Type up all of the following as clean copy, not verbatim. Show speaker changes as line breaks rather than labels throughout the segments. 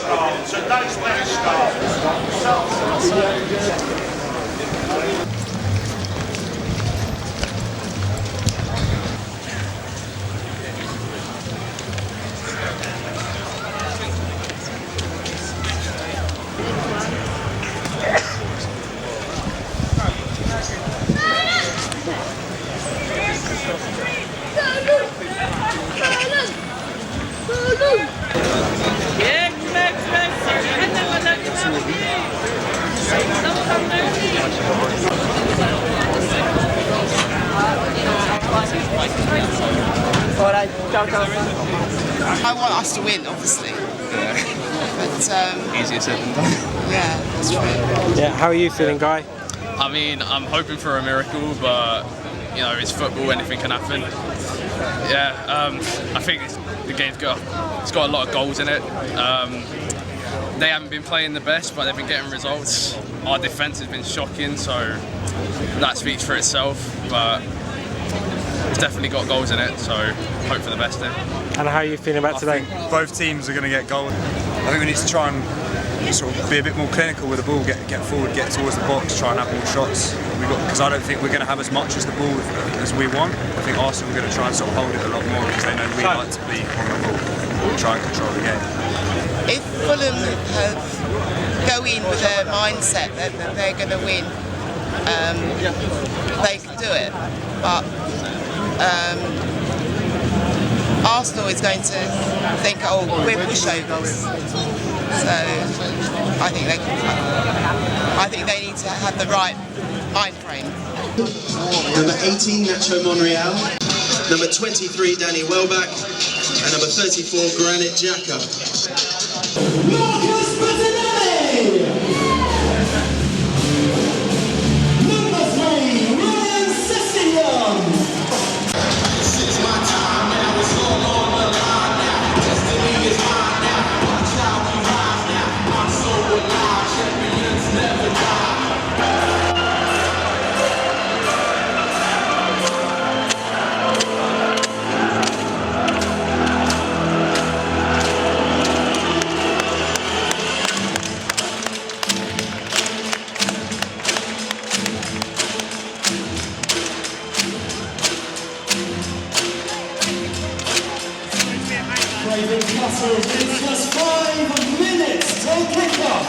Today's match starts.
I want us to win, obviously. But
easier said than done.
yeah, that's true.
Yeah, how are you feeling, Guy?
I mean, I'm hoping for a miracle, but you know, it's football, anything can happen. Yeah, I think the game's it's got a lot of goals in it. They haven't been playing the best, but they've been getting results. Our defence has been shocking, so that speaks for itself. But it's definitely got goals in it, so hope for the best there.
And how are you feeling about today?
Both teams are going to get goals. I think we need to try and sort of be a bit more clinical with the ball, get forward, get towards the box, try and have more shots. Because I don't think we're going to have as much as the ball as we want. I think Arsenal are going to try and sort of hold it a lot more because they know we like to be on the ball and try and control the game.
If Fulham go in with a mindset that they're going to win, they can do it. But Arsenal is going to think, oh, we're pushovers. So I think they need to have the right mind frame.
Number 18, Nacho Monreal. Number 23, Danny Welbeck. And number 34, Granit Xhaka. Marcus Bettinelli! Number 3, Ryan Sessegnon! It's my time now, it's all on the line now. Destiny is mine now. Watch how we rise now. I'm so alive, champions never die. Craven Cottage, it's just 5 minutes till kickoff.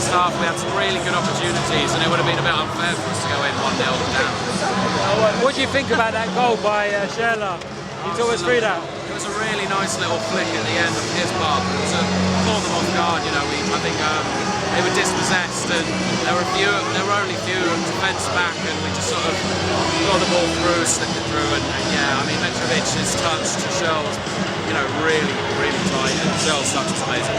first half we had some really good opportunities, and it would have been a bit unfair for us to go in 1-0 down.
What do you think about that goal by Sherla? He took us through that.
It was a really nice little flick at the end of his part. It was caught them off guard. You know, I think they were dispossessed, and there were only few defence back, and we just sort of got the ball through, slipped it through, and yeah, I mean Mitrovic's touch to Shell was, you know, really, really tight, and Shell's touch was amazing.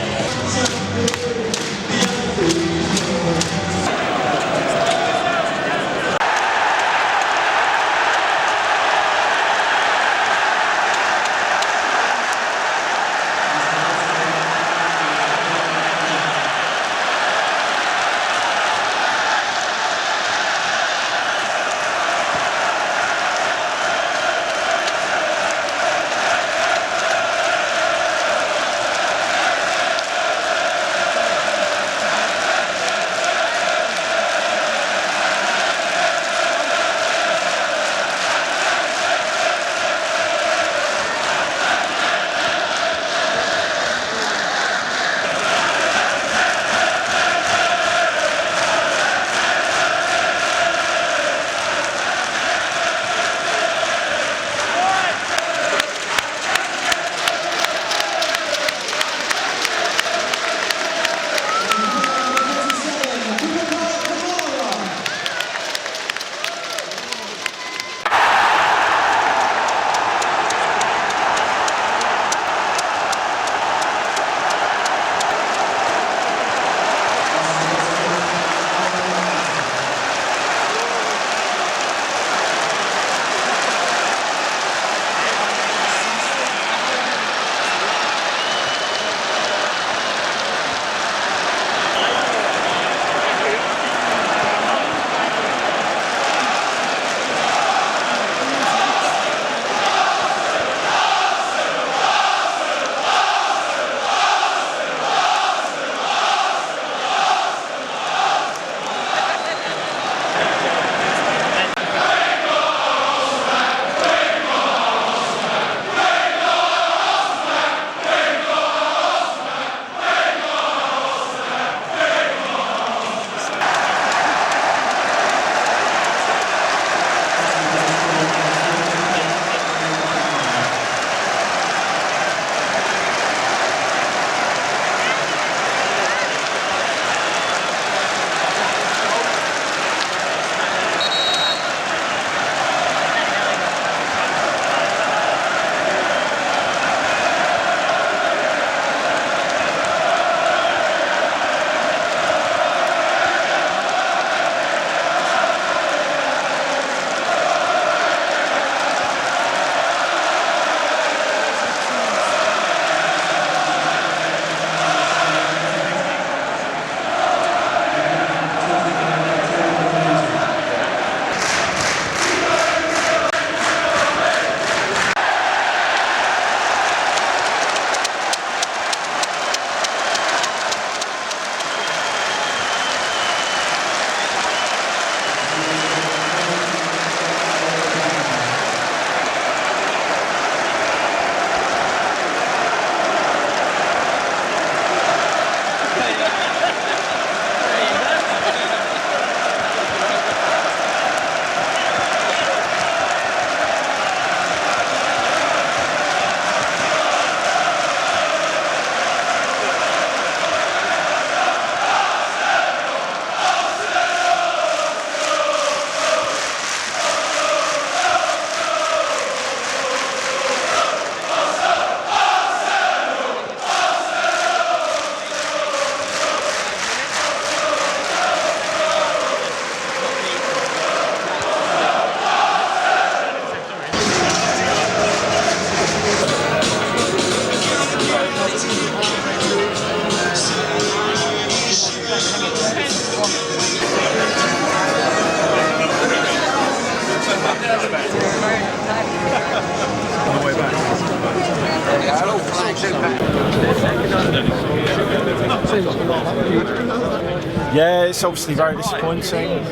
Yeah, it's obviously very disappointing. We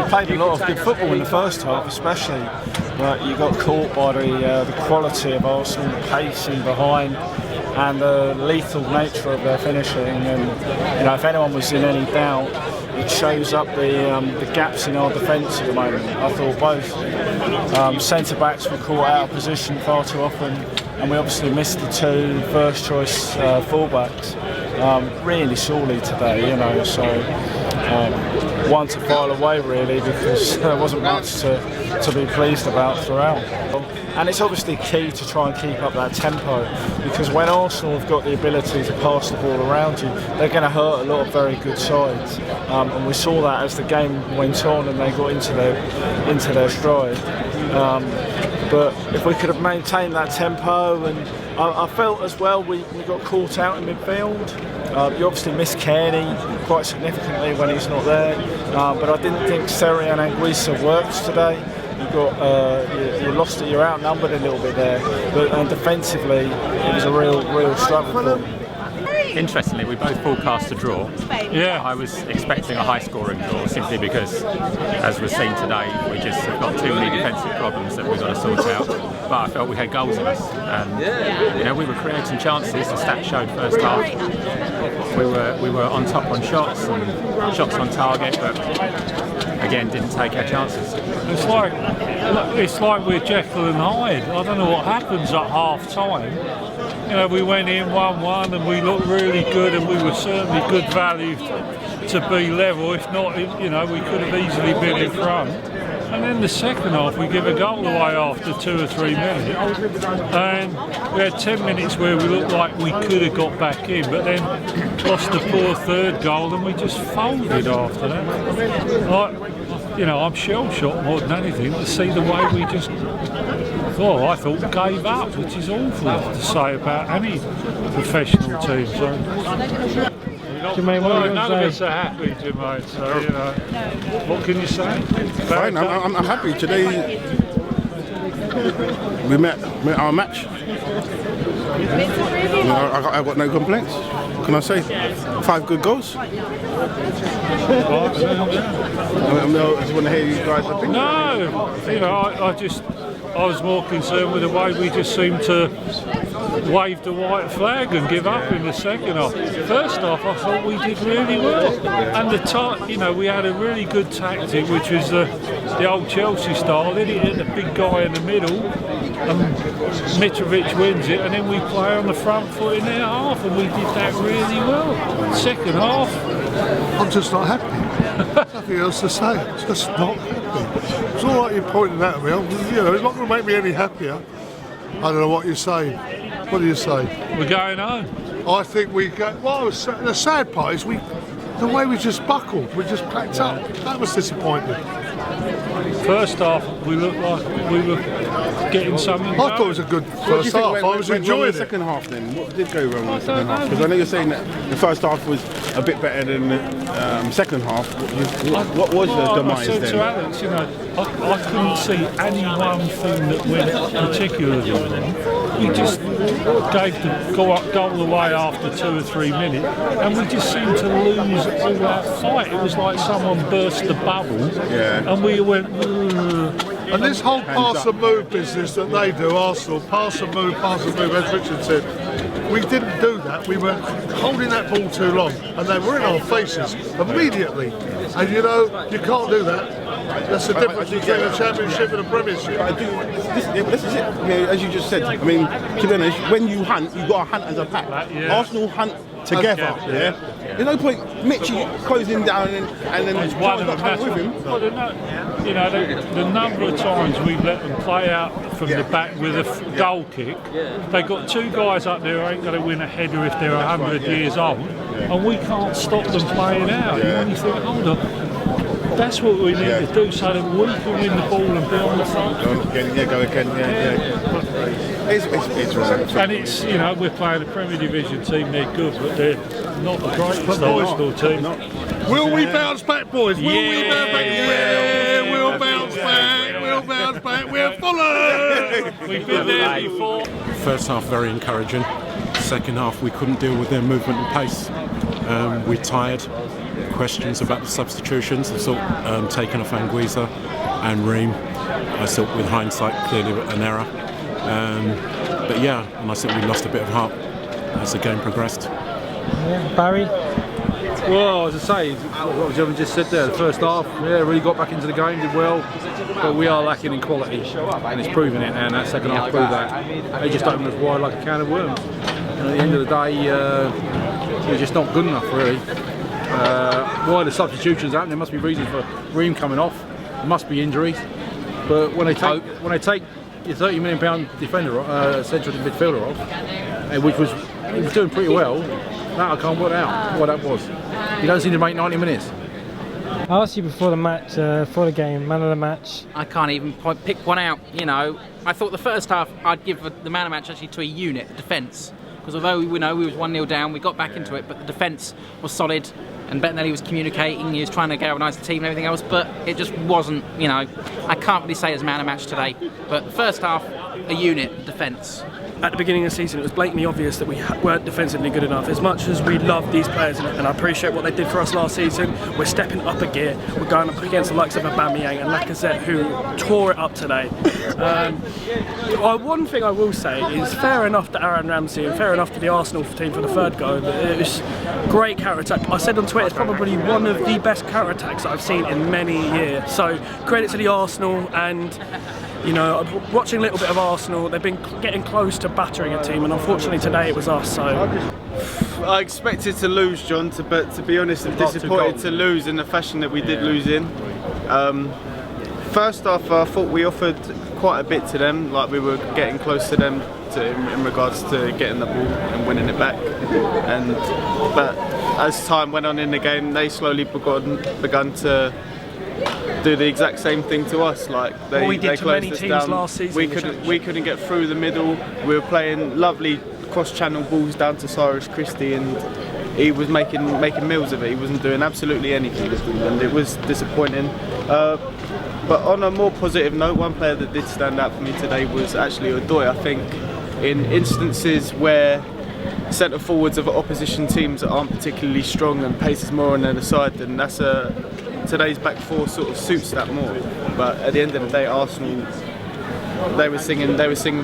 played a lot of good football in the first half, especially, but you got caught by the quality of Arsenal, the pacing behind. and the lethal nature of their finishing. And if anyone was in any doubt, it shows up the gaps in our defence at the moment. I thought both centre backs were caught out of position far too often, and we obviously missed the 2 first choice fullbacks really sorely today. So one to file away really, because there wasn't much to be pleased about throughout. And it's obviously key to try and keep up that tempo, because when Arsenal have got the ability to pass the ball around you, they're going to hurt a lot of very good sides. And we saw that as the game went on and they got into their stride. But if we could have maintained that tempo, and I felt as well we got caught out in midfield. You obviously miss Kearney quite significantly when he's not there, but I didn't think Seri and Anguissa worked today. You lost it. You're outnumbered a little bit there, but defensively it was a real struggle for them.
Interestingly, we both forecast a draw.
Yeah.
I was expecting a high-scoring draw simply because, as we've seen today, we just have got too many defensive problems that we've got to sort out. But I felt we had goals in us, and we were creating chances. The stats showed first half we were on top on shots and shots on target, but again didn't take our chances.
It's like we're Jekyll and Hyde. I don't know what happens at half time. We went in 1-1 and we looked really good, and we were certainly good value to be level. If not, we could have easily been in front. And then the second half, we give a goal away after 2 or 3 minutes. And we had 10 minutes where we looked like we could have got back in, but then lost the poor third goal and we just folded after that. I'm shell-shocked more than anything to see the way we just... I thought gave up, which is awful to say about any professional team.
Jermaine, what
None of us are happy, Jermaine, so, what can you say?
Fine, I'm happy. Today we met our match. I got no complaints. Can I say 5 good goals? I just want to hear you guys' opinion.
No, I was more concerned with the way we just seemed to wave the white flag and give up in the second half. First half, I thought we did really well, and we had a really good tactic, which was the old Chelsea style. Then he hit the big guy in the middle, and Mitrovic wins it, and then we play on the front foot in their half, and we did that really well. Second half,
I'm just not happy. Nothing else to say. Just not happy. It's all right you pointing that at me. It's not going to make me any happier. I don't know what you're saying. What do you say?
We're going home.
I think we go. Well, the sad part is the way we just buckled. We just packed up. That was disappointing.
First half, we looked like we were getting something.
I thought it was a good first half. I was enjoying it.
The second half, then, what did go wrong in the second half? Because I know you're saying that the first half was a bit better than the second half. What was the demise
then? I said to Alex, I couldn't see any one thing that went particularly wrong. We just gave the goal away after 2 or 3 minutes, and we just seemed to lose all that fight. It was like someone burst the bubble, and we went.
And this whole pass and move business that they do, Arsenal, pass and move, as Richard said, we didn't do that. We were holding that ball too long, and they were in our faces immediately. And you can't do that. That's the difference between a championship and a premiership.
This is it. As you just said, to be honest, when you hunt, you've got to hunt as a pack. Arsenal hunt together. There's no point Mitchie closing down and then
one of them
not with him.
Well, the number of times we've let them play out from the back with a goal kick, they've got 2 guys up there who ain't going to win a header if they're 100 years old, and we can't stop them playing out. And you think, hold on. That's what we need to do so that we can win the ball and be on the front.
Go again. It's
and it's, we're playing a Premier Division team, they're good, but they're not the greatest Arsenal team.
Will we bounce back, boys? Will we bounce back? Yeah, we'll bounce back. We'll bounce back. We're Fulham.
We've been there before.
First half very encouraging. Second half we couldn't deal with their movement and pace. We tired. Questions about the substitutions. I thought taking off Anguissa and Ream, I thought with hindsight clearly an error. And I think we lost a bit of heart. as the game progressed.
Yeah. Barry?
Well, as I say, what Jevon just said there, the first half, yeah, really got back into the game, did well, but we are lacking in quality, and it's proving it now, and that second half proved that. They just opened us wide like a can of worms. And at the end of the day, we're just not good enough, really. Why the substitutions happen, there must be reasons for Ream coming off, there must be injuries, but when they take your £30 million defender, central midfielder off, which he was doing pretty well, that I can't work out what that was. He don't seem to make 90 minutes.
I asked you before the match, for the game, man of the match.
I can't even pick one out, you know. I thought the first half I'd give the man of the match actually to a unit, the defence. Because although we was 1-0 down, we got back into it, but the defence was solid, and Bettinelli was communicating, he was trying to galvanise the team and everything else, but it just wasn't, you know, I can't really say as man of the match today. But the first half, a unit, defence.
At the beginning of the season, it was blatantly obvious that we weren't defensively good enough. As much as we love these players and I appreciate what they did for us last season, we're stepping up a gear. We're going up against the likes of Aubameyang and Lacazette, who tore it up today. One thing I will say is fair enough to Aaron Ramsey and fair enough to the Arsenal team for the third goal. It was great counter-attack. I said on Twitter, it's probably one of the best counter-attacks that I've seen in many years. So credit to the Arsenal, and you know, watching a little bit of Arsenal, they've been getting close to battering a team, and unfortunately today it was us. So
I expected to lose, John, but to be honest, I'm disappointed to lose in the fashion that we did lose in. First off, I thought we offered quite a bit to them, like we were getting close to them in regards to getting the ball and winning it back. But as time went on in the game, they slowly begun to do the exact same thing to us. Like they closed us down.
Last season,
we couldn't get through the middle. We were playing lovely cross-channel balls down to Cyrus Christie, and he was making meals of it. He wasn't doing absolutely anything, and it was disappointing. But on a more positive note, one player that did stand out for me today was actually Odoi. I think in instances where centre forwards of opposition teams aren't particularly strong and pace is more on their side, then today's back four sort of suits that more. But at the end of the day, Arsenal, they were singing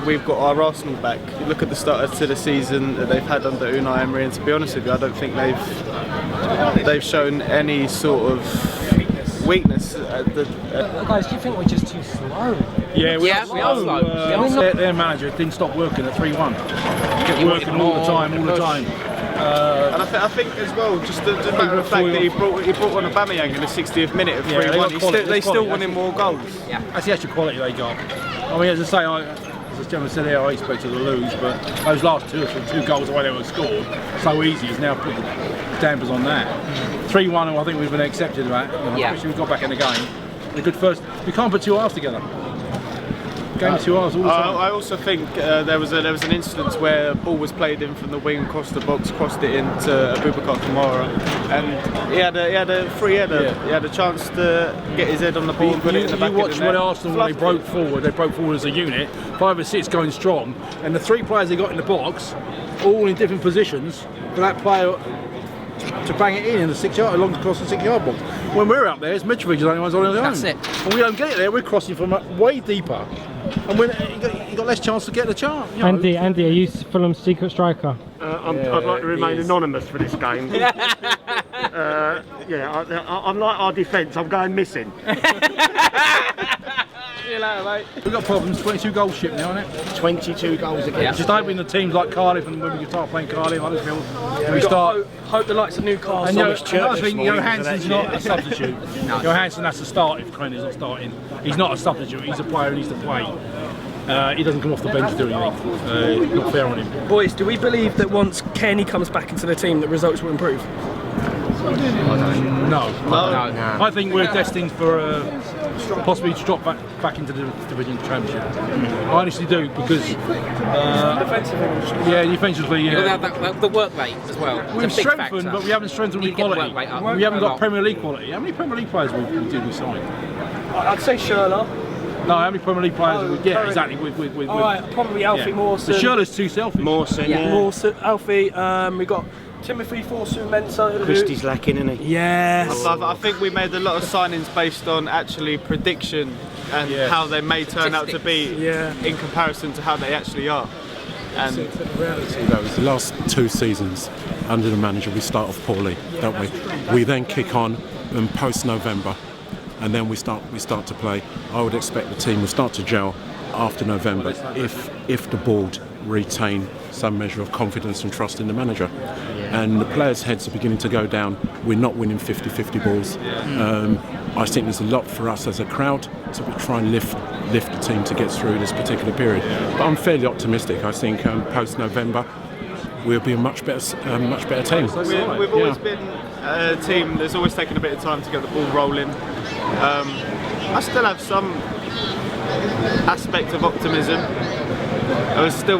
we've got our Arsenal back. You look at the start to the season that they've had under Unai Emery, and to be honest with you, I don't think they've shown any sort of weakness.
Guys, do you think we're just too slow?
Yeah, we are slow. Their manager didn't stop working at 3-1. Kept working all the time.
And I think as well, just the matter of fact that he brought on Aubameyang in the 60th minute of 3-1. They still wanted more goals.
Yeah, that's the actual quality they got. I mean, as I say, as Gemma said here, I expected to lose, but those last two goals away they were scored so easy has now put the dampers on that. 3-1, I think we've been accepted of that. Especially we got back in the game. A good first. We can't put two halves together. Game 2 hours all the time. I
also think there was an instance where a ball was played in from the wing across the box, crossed it into Abubakar Kamara, and he had a free header. Yeah. He had a chance to get his head on the ball and put it in the back of the net.
You watch when Arsenal, when they broke forward as a unit, 5 or 6 going strong, and the 3 players they got in the box, all in different positions, for that player to bang it in the 6 yard, along across the 6 yard box. When we're up there, it's Mitrovic the only one's on his own.
That's it.
And we don't get it there, we're crossing from way deeper. And when you got less chance to get the chance. You know.
Andy, are you Fulham's secret striker?
I'd like to remain anonymous for this game. I'm like our defence, I'm going missing.
See you later, mate.
We've got problems, 22 goals shipped now, isn't it?
22 goals again.
Yeah. Just hoping the teams like Cardiff, and when we start playing Cardiff, Huddersfield,
we start hope the likes of Newcastle.
And I think Johansson's not a substitute. Johansson has to start if Crane's not starting. He's not a substitute, he's a player who needs to play. He doesn't come off the bench to do anything. Not fair on him.
Boys, do we believe that once Kenny comes back into the team that results will improve?
No. I think we're destined for possibly to drop back into the division championship. I honestly do, because defensively,
the work rate as well.
We've strengthened, but we haven't strengthened with quality. We haven't got Premier League quality. How many Premier League players did we sign?
I'd say Schürrle.
No, how many Premier League players? Exactly.
Alright, probably Alfie Mawson.
The Schürrle's too selfish.
Mawson, Alfie. We got Timothy Forsu-Mensah.
Christie's lacking, isn't he?
Yes.
I think we made a lot of signings based on actually prediction and how they may turn out to be in comparison to how they actually are.
And
the reality though is the last 2 seasons under the manager we start off poorly, don't we? We then kick on and post-November, and then we start to play. I would expect the team will start to gel after November if the board retain some measure of confidence and trust in the manager. And the players' heads are beginning to go down. We're not winning 50-50 balls. I think there's a lot for us as a crowd to try and lift the team to get through this particular period. But I'm fairly optimistic. I think post-November we'll be a much better team.
We've always been a team that's always taken a bit of time to get the ball rolling. I still have some aspect of optimism.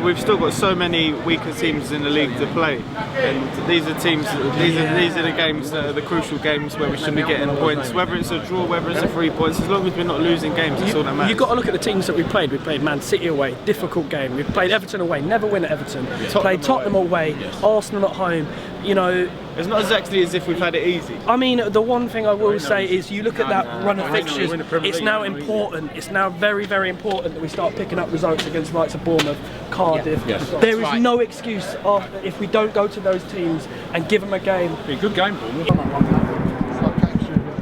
We've still got so many weaker teams in the league to play, and these are teams. These are the games that are the crucial games where we should be getting points. Whether it's a draw, whether it's a 3 points, as long as we're not losing games, that's all that matters.
You've got to look at the teams that we played. We played Man City away, difficult game. We played Everton away, never win at Everton. Played Tottenham away, Arsenal at home. You know,
it's not exactly as if we've had it easy.
I mean, the one thing I will say is you look at that run of fixtures, it's now important, it's now very, very important that we start picking up results against the likes of Bournemouth, Cardiff. There is no excuse if we don't go to those teams and give them a game.
Be a good game, Bournemouth.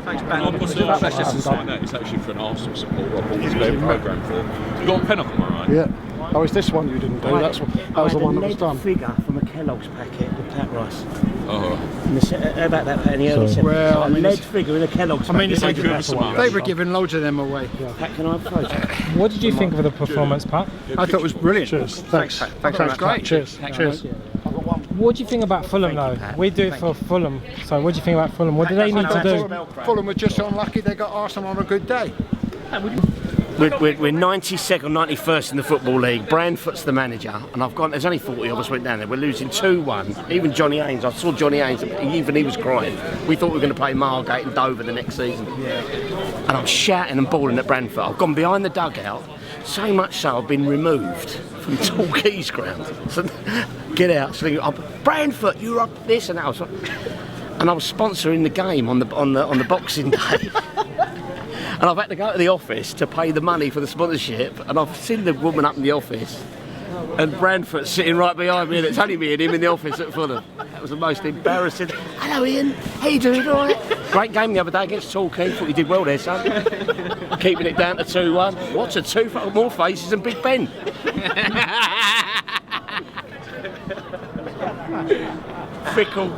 Thanks, Ben.
What's the specialist like that? It's actually for an Arsenal supporter. It's their programme for. You got a pen up, am I right?
Yeah. Oh, it's this one you didn't do?
That
was the one that was done.
Figure from a Kellogg's packet with that rice.
Oh.
How about that in the early 70s?
Well,
a lead figure in a Kellogg's packet.
They were giving loads of them away.
Pat, can I have a photo?
What did you think of the performance, Pat?
I thought it was brilliant.
Cheers. Thanks.
Thanks very much. Great.
Cheers.
Cheers.
What do you think about Fulham though? We do it for Fulham. So what do you think about Fulham? What do they need to do?
Fulham were just unlucky they got Arsenal on a good day.
We're 92nd, 91st in the Football League. Brandfoot's the manager, and there's only 40 of us went down there. We're losing 2-1. Even Johnny Haynes, I saw Johnny Haynes, even he was crying. We thought we were going to play Margate and Dover the next season. And I'm shouting and bawling at Brandfoot. I've gone behind the dugout, so much so I've been removed from Torquay's ground. So, get out. So, Brandfoot, you're up this and that. And I was sponsoring the game on the Boxing Day. And I've had to go to the office to pay the money for the sponsorship, and I've seen the woman up in the office, and Brandfoot's sitting right behind me, and it's only me and him in the office at Fulham. That was the most embarrassing. Hello Ian, how you doing, all right? Great game the other day against Torquay, thought you did well there, son. Keeping it down to 2-1. What's a 2? More faces than Big Ben. Fickle.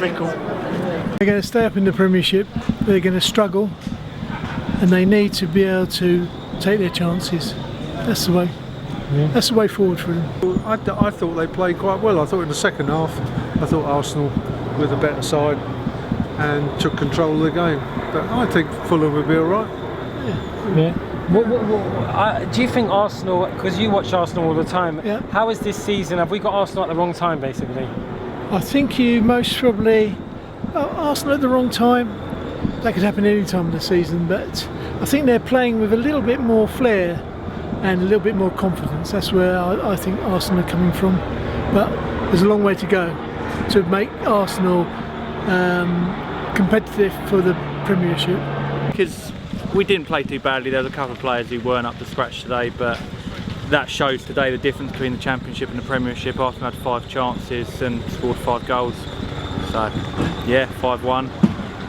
They're going to stay up in the Premiership, they're going to struggle, and they need to be able to take their chances. That's the way. Yeah. That's the way forward for them.
I thought they played quite well. I thought in the second half, I thought Arsenal were the better side and took control of the game. But I think Fulham would be all right.
Yeah. Do you think Arsenal, because you watch Arsenal all the time, how is this season? Have we got Arsenal at the wrong time, basically?
I think you most probably Arsenal at the wrong time. That could happen any time of the season, but I think they're playing with a little bit more flair and a little bit more confidence. That's where I think Arsenal are coming from. But there's a long way to go to make Arsenal competitive for the Premiership.
Because we didn't play too badly. There was a couple of players who weren't up to scratch today, but that shows today the difference between the Championship and the Premiership. Arsenal had 5 chances and scored 5 goals. So, yeah, 5-1.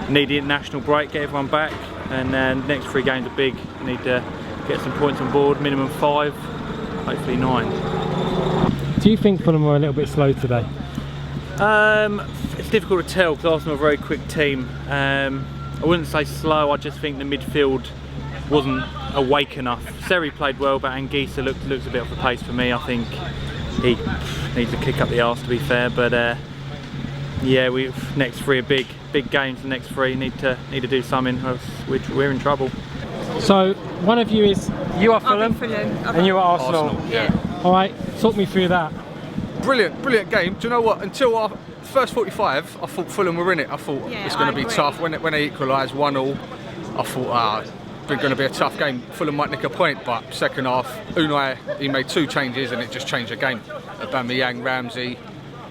Need the international break, get everyone back, and then next 3 games are big. Need to get some points on board, minimum 5, hopefully 9.
Do you think Fulham were a little bit slow today?
It's difficult to tell because Arsenal are a very quick team. I wouldn't say slow, I just think the midfield wasn't awake enough. Seri played well, but Anguissa looks a bit off the pace for me. I think he needs to kick up the arse, to be fair, but yeah, next 3 are big games. The next 3 need to do something, else we're in trouble.
So one of you are Fulham, and you are Arsenal.
Yeah.
All right, talk me through that.
Brilliant game. Do you know what? Until our first 45, I thought Fulham were in it. I thought it's going to be tough. When they equalised 1-1, I thought it's going to be a tough game. Fulham might nick a point, but second half, Unai, he made 2 changes and it just changed the game. Aubameyang, Ramsey.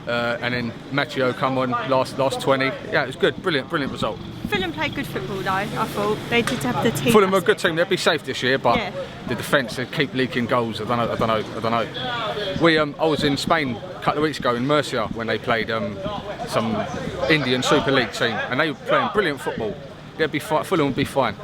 And then Matteo come on last 20. Yeah, it was good. Brilliant result.
Fulham played good football though, I thought. They did have the team.
Fulham are a good team. They'd be safe this year, but
Yeah.
the defence, they keep leaking goals. I don't know. I was in Spain a couple of weeks ago in Murcia when they played some Indian Super League team, and they were playing brilliant football. They'd be fine. Fulham would be fine.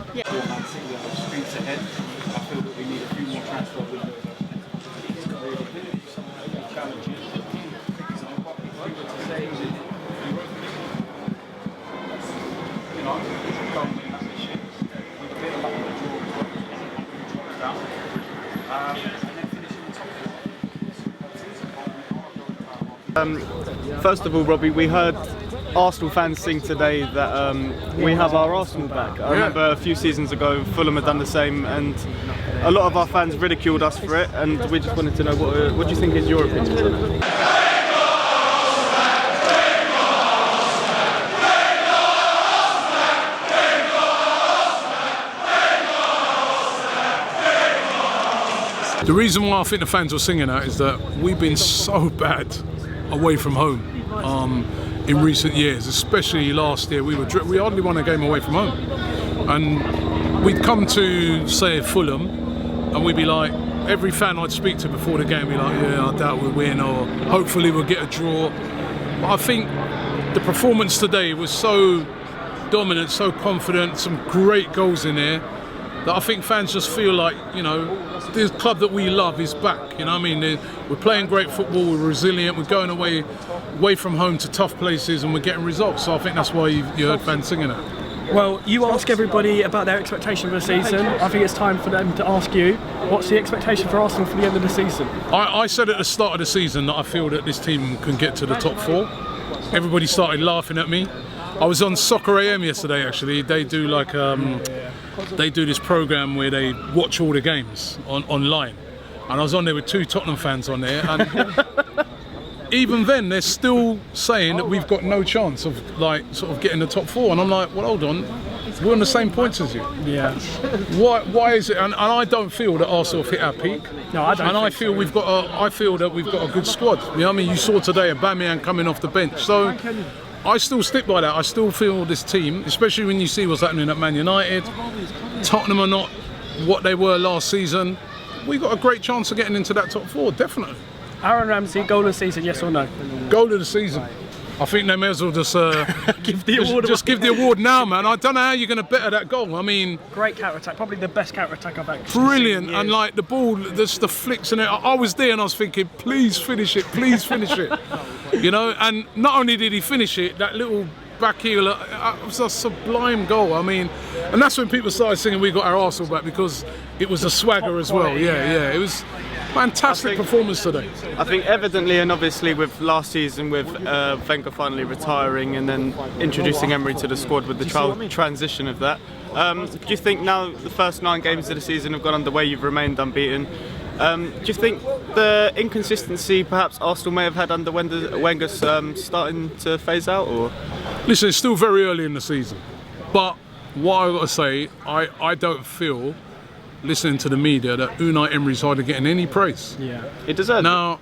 First of all, Robbie, we heard Arsenal fans sing today that we have our Arsenal back. I remember a few seasons ago Fulham had done the same, and a lot of our fans ridiculed us for it, and we just wanted to know what do you think is your opinion on it?
The reason why I think the fans were singing that is that we've been so bad away from home in recent years, especially last year. We hardly won a game away from home, and we'd come to say Fulham, and we'd be like, every fan I'd speak to before the game, be like, yeah, I doubt we'll win, or hopefully we'll get a draw. But I think the performance today was so dominant, so confident, some great goals in there, that I think fans just feel like, you know, the club that we love is back. You know what I mean? We're playing great football, we're resilient, we're going away from home to tough places, and we're getting results. So I think that's why you heard fans singing it.
Well, you ask everybody about their expectation for the season. I think it's time for them to ask you, what's the expectation for Arsenal for the end of the season?
I said at the start of the season that I feel that this team can get to the top four. Everybody started laughing at me. I was on Soccer AM yesterday, actually. They do like they do this program where they watch all the games online, and I was on there with 2 Tottenham fans on there, and even then they're still saying that we've got no chance of like sort of getting the top 4, and I'm like, well, hold on, we're on the same points as you.
Yeah.
Why is it? And I don't feel that Arsenal have hit our peak.
No, I don't.
And I feel I feel that we've got a good squad. You know what I mean? You saw today Aubameyang coming off the bench, so I still stick by that. I still feel this team, especially when you see what's happening at Man United, Tottenham are not what they were last season. We got a great chance of getting into that top 4, definitely.
Aaron Ramsey, goal of the season, yes or no?
Goal of the season. I think they may as well just
give the award.
Just give the award now, man. I don't know how you're going to better that goal. I mean,
great counter attack, probably the best counter attack I've actually
brilliant,
seen.
And like the ball, just the flicks in it. I was there and I was thinking, please finish it, please finish it. You know, and not only did he finish it, that little back heel, it was a sublime goal. I mean, and that's when people started singing "We got our Arsenal back," because it was a swagger as well. Yeah, it was fantastic performance today.
I think evidently and obviously with last season with Wenger finally retiring and then introducing Emery to the squad with the transition of that, do you think now the first 9 games of the season have gone underway, you've remained unbeaten, do you think the inconsistency perhaps Arsenal may have had under Wenger's starting to phase out? Or
listen, it's still very early in the season, but what I've got to say, I don't feel, listening to the media, that Unai Emery's hardly getting any praise.
Yeah,
it deserves.
Now,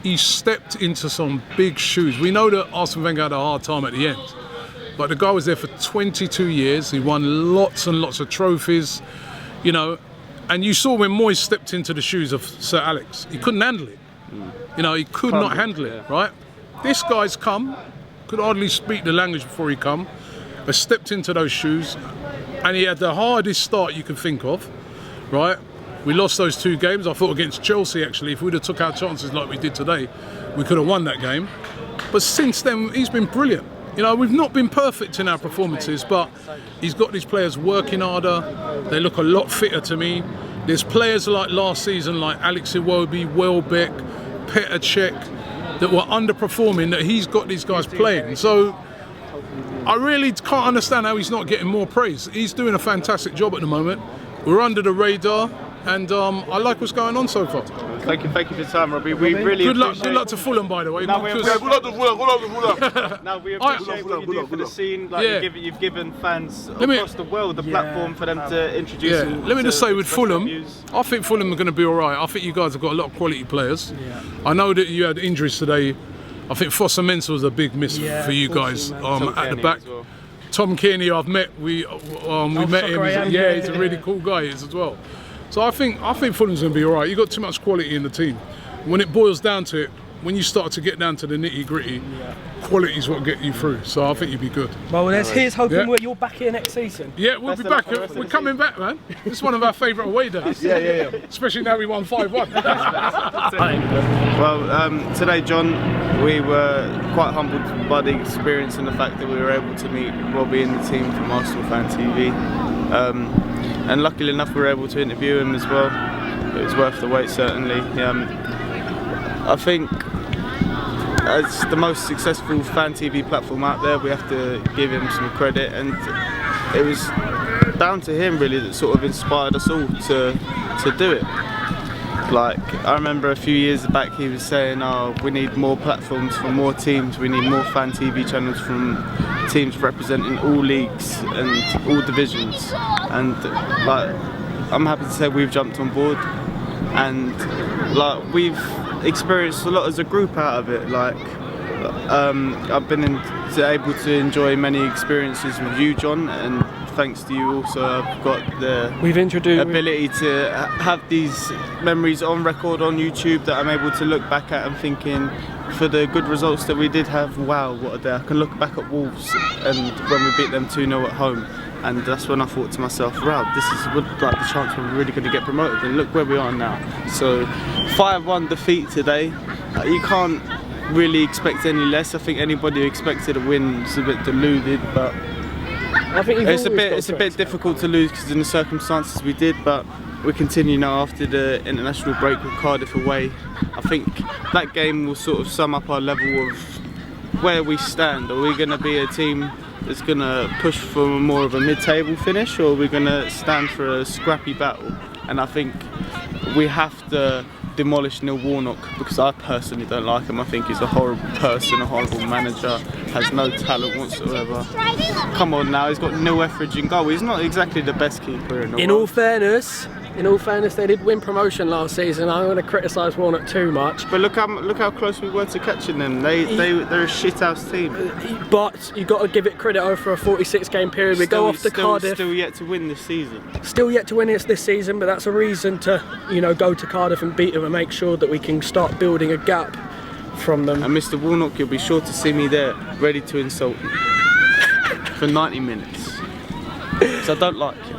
he stepped into some big shoes. We know that Arsene Wenger had a hard time at the end, but the guy was there for 22 years. He won lots and lots of trophies, you know. And you saw when Moyes stepped into the shoes of Sir Alex, he couldn't handle it. You know, he could not handle it, right? This guy's come, could hardly speak the language before he come, has stepped into those shoes, and he had the hardest start you could think of, right? We lost those 2 games. I thought against Chelsea, actually, if we'd have took our chances like we did today, we could have won that game. But since then, he's been brilliant. You know, we've not been perfect in our performances, but he's got these players working harder. They look a lot fitter to me. There's players like last season, like Alex Iwobi, Welbeck, Petr Cech, that were underperforming, that he's got these guys playing. So I really can't understand how he's not getting more praise. He's doing a fantastic job at the moment. We're under the radar, and I like what's going on so far.
Thank you for your time, Robbie. We really
good luck to Fulham, by the way.
No, we appreciate what you do for the scene. Like you've given fans across the world the platform for them to introduce.
Yeah. Let me just say, with Fulham, I think Fulham are going to be all right. I think you guys have got a lot of quality players.
Yeah.
I know that you had injuries today. I think Foster Mensah was a big miss for you guys at the back. Tom Kearney, I've met. We met him. He's a really cool guy as well. So I think Fulham's going to be all right. You've got too much quality in the team. When it boils down to it, when you start to get down to the nitty gritty, quality is what get you through. So I think you'll be good.
Well, here's hoping you're back here next season.
Yeah, we'll be back. We're coming back, man. It's one of our favourite away days.
Yeah.
Especially now we won 5-1.
Well, today, John, we were quite humbled by the experience and the fact that we were able to meet Robbie and the team from Arsenal Fan TV. And luckily enough, we were able to interview him as well. It was worth the wait, certainly. I think as the most successful fan TV platform out there, we have to give him some credit, and it was down to him really that sort of inspired us all to do it. Like, I remember a few years back he was saying, oh, we need more platforms for more teams, we need more fan TV channels from teams representing all leagues and all divisions, and like, I'm happy to say we've jumped on board, and like, we've experienced a lot as a group out of it. Like, I've been able to enjoy many experiences with you, John, and thanks to you also I've got the ability to have these memories on record on YouTube that I'm able to look back at and thinking, for the good results that we did have, wow, what a day. I can look back at Wolves and when we beat them 2-0 at home, and that's when I thought to myself, wow, this is like the chance we're really going to get promoted, and look where we are now. So 5-1 defeat today, you can't really expect any less. I think anybody who expected a win is a bit deluded, but
I think
it's a bit difficult to lose because in the circumstances we did, but we continue now after the international break with Cardiff away. I think that game will sort of sum up our level of where we stand. Are we going to be a team that's going to push for more of a mid-table finish, or are we going to stand for a scrappy battle? And I think we have to demolish Neil Warnock, because I personally don't like him. I think he's a horrible person, a horrible manager, has no talent whatsoever. Come on now, he's got Neil Etheridge in goal. He's not exactly the best keeper in the world.
In all fairness, they did win promotion last season. I'm going to criticise Warnock too much.
But look how close we were to catching them. They're a shithouse team.
But you've got to give it credit over a 46-game period. We go off to Cardiff.
Still yet to win this season.
Still yet to win it this season, but that's a reason to, go to Cardiff and beat them and make sure that we can start building a gap from them.
And Mr. Warnock, you'll be sure to see me there, ready to insult you for 90 minutes. Because I don't like you.